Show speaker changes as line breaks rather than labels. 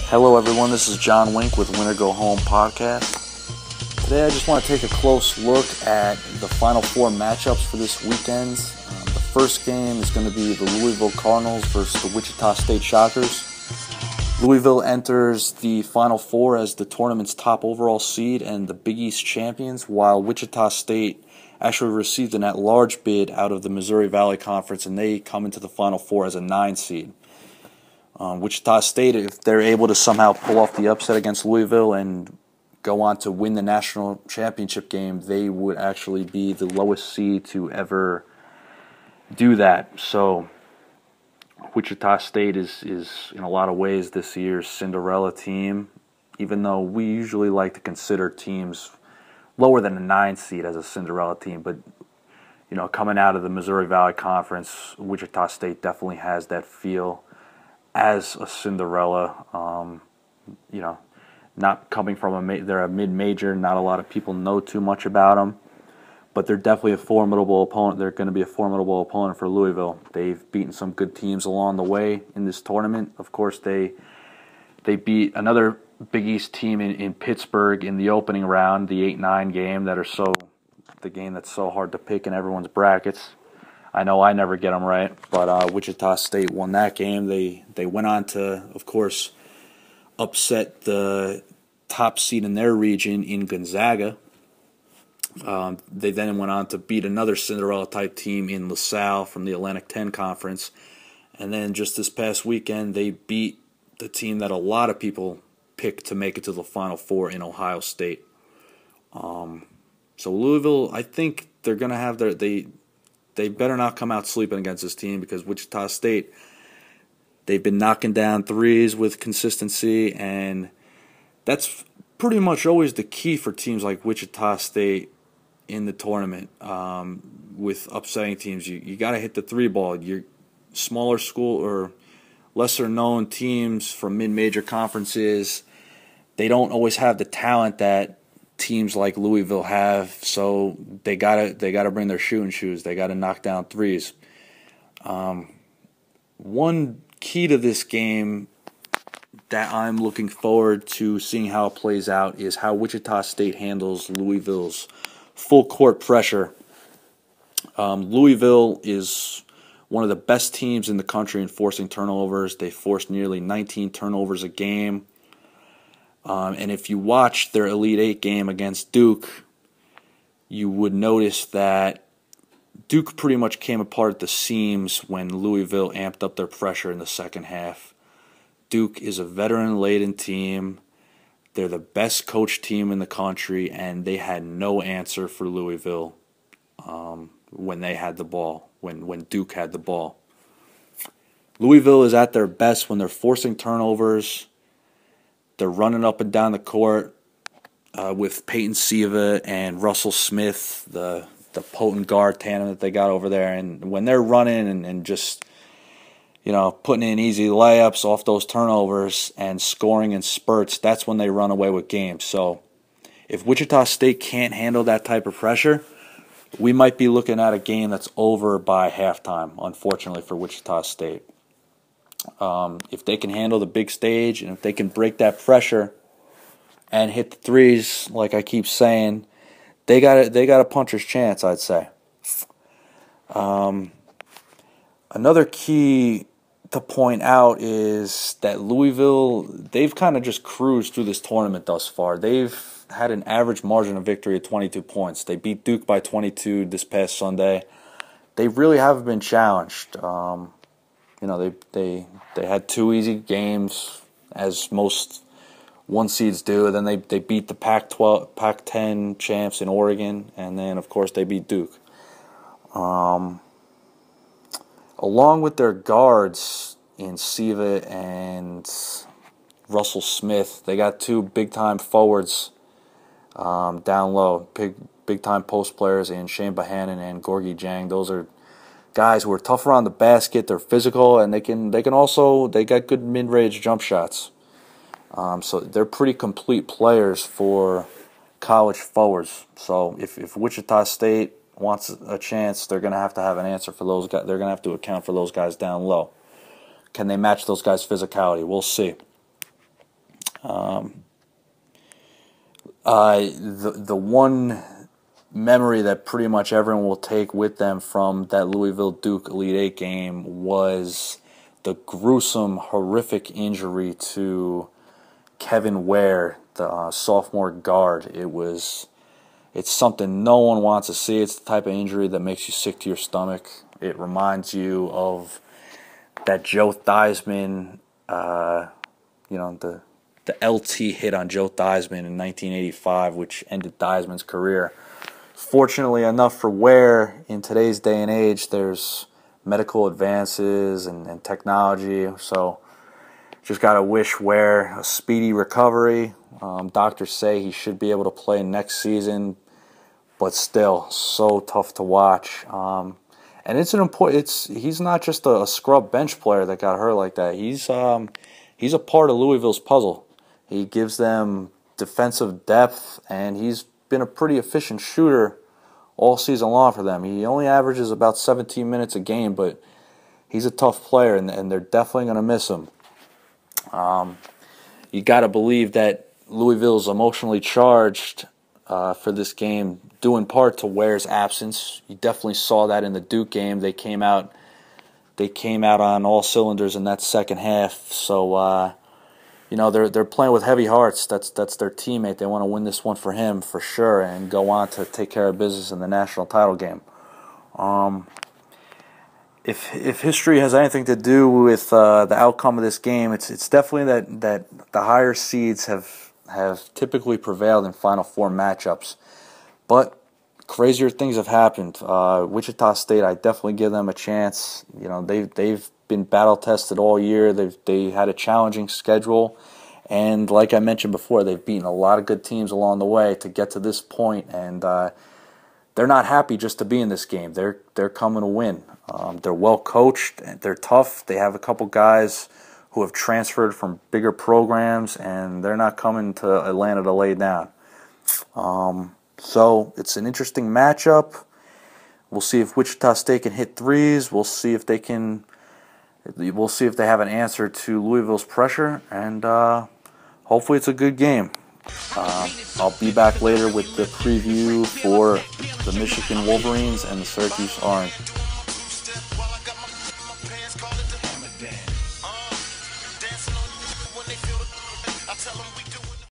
Hello everyone, this is John Wenk with Winner Go Home Podcast. Today I just want to take a close look at the Final Four matchups for this weekend. The first game is going to be the Louisville Cardinals versus the Wichita State Shockers. Louisville enters the Final Four as the tournament's top overall seed and the Big East champions, while Wichita State actually received an at-large bid out of the Missouri Valley Conference, and they come into the Final Four as a 9 seed. Wichita State, if they're able to somehow pull off the upset against Louisville and go on to win the national championship game, they would actually be the lowest seed to ever do that. So Wichita State is in a lot of ways this year's Cinderella team, even though we usually like to consider teams lower than a 9 seed as a Cinderella team. But, you know, coming out of the Missouri Valley Conference, Wichita State definitely has that feel as a Cinderella. Not coming from they're a mid-major. Not a lot of people know too much about them, but they're definitely a formidable opponent. They're going to be a formidable opponent for Louisville. They've beaten some good teams along the way in this tournament. Of course, they beat another Big East team in Pittsburgh in the opening round, the 8-9 game the game that's so hard to pick in everyone's brackets. I know I never get them right, but Wichita State won that game. They went on to, of course, upset the top seed in their region in Gonzaga. They then went on to beat another Cinderella-type team in LaSalle from the Atlantic 10 Conference. And then just this past weekend, they beat the team that a lot of people picked to make it to the Final Four in Ohio State. So Louisville, I think they're going to have they better not come out sleeping against this team, because Wichita State, they've been knocking down threes with consistency, and that's pretty much always the key for teams like Wichita State in the tournament. With upsetting teams, you got to hit the three ball. Your smaller school or lesser known teams from mid-major conferences, they don't always have the talent that teams like Louisville have, so they gotta bring their shooting shoes. They gotta knock down threes. One key to this game that I'm looking forward to seeing how it plays out is how Wichita State handles Louisville's full court pressure. Louisville is one of the best teams in the country in forcing turnovers. They force nearly 19 turnovers a game. And if you watch their Elite Eight game against Duke, you would notice that Duke pretty much came apart at the seams when Louisville amped up their pressure in the second half. Duke is a veteran-laden team. They're the best coached team in the country, and they had no answer for Louisville when they had the ball, when Duke had the ball. Louisville is at their best when they're forcing turnovers. They're running up and down the court with Peyton Siva and Russell Smith, the potent guard tandem that they got over there. And when they're running and just, putting in easy layups off those turnovers and scoring in spurts, that's when they run away with games. So if Wichita State can't handle that type of pressure, we might be looking at a game that's over by halftime, unfortunately, for Wichita State. If they can handle the big stage and if they can break that pressure and hit the threes, like I keep saying, they got a puncher's chance, I'd say. Another key to point out is that Louisville, they've kind of just cruised through this tournament thus far. They've had an average margin of victory of 22 points. They beat Duke by 22 this past Sunday. They really haven't been challenged. They had 2 easy games, as most 1 seeds do. Then they beat the Pac-10 champs in Oregon, and then of course they beat Duke. Along with their guards in Siva and Russell Smith, they got 2 big-time forwards down low, big-time post players in Shane Bohannon and Gorgie Jang. Those are guys who are tough around the basket. They're physical, and they got good mid-range jump shots. So they're pretty complete players for college forwards. So if Wichita State wants a chance, they're going to have an answer for those guys. They're going to have to account for those guys down low. Can they match those guys' physicality? We'll see. The one memory that pretty much everyone will take with them from that Louisville Duke Elite Eight game was the gruesome, horrific injury to Kevin Ware, the sophomore guard. It's something no one wants to see. It's the type of injury that makes you sick to your stomach. It reminds you of that Joe Theismann, the LT hit on Joe Theismann in 1985, which ended Theismann's career. Fortunately enough for Ware, in today's day and age, there's medical advances and technology, so just got to wish Ware a speedy recovery. Doctors say he should be able to play next season, but still, so tough to watch. And he's not just a scrub bench player that got hurt like that. He's a part of Louisville's puzzle. He gives them defensive depth, and he's been a pretty efficient shooter all season long for them. He only averages about 17 minutes a game, but he's a tough player, and they're definitely going to miss him. You got to believe that Louisville's emotionally charged for this game, due in part to Ware's absence. You definitely saw that in the Duke game. They came out on all cylinders in that second half. So they're playing with heavy hearts. That's their teammate. They want to win this one for him for sure, and go on to take care of business in the national title game. If history has anything to do with the outcome of this game, it's definitely that the higher seeds have typically prevailed in Final Four matchups. But crazier things have happened. Wichita State, I definitely give them a chance. They've been battle tested all year. They had a challenging schedule, and like I mentioned before, they've beaten a lot of good teams along the way to get to this point, and they're not happy just to be in this game. They're coming to win. They're well coached. They're tough. They have a couple guys who have transferred from bigger programs, and they're not coming to Atlanta to lay down. So it's an interesting matchup. We'll see if Wichita State can hit threes. We'll see if they have an answer to Louisville's pressure, and hopefully it's a good game. I'll be back later with the preview for the Michigan Wolverines and the Syracuse Orange.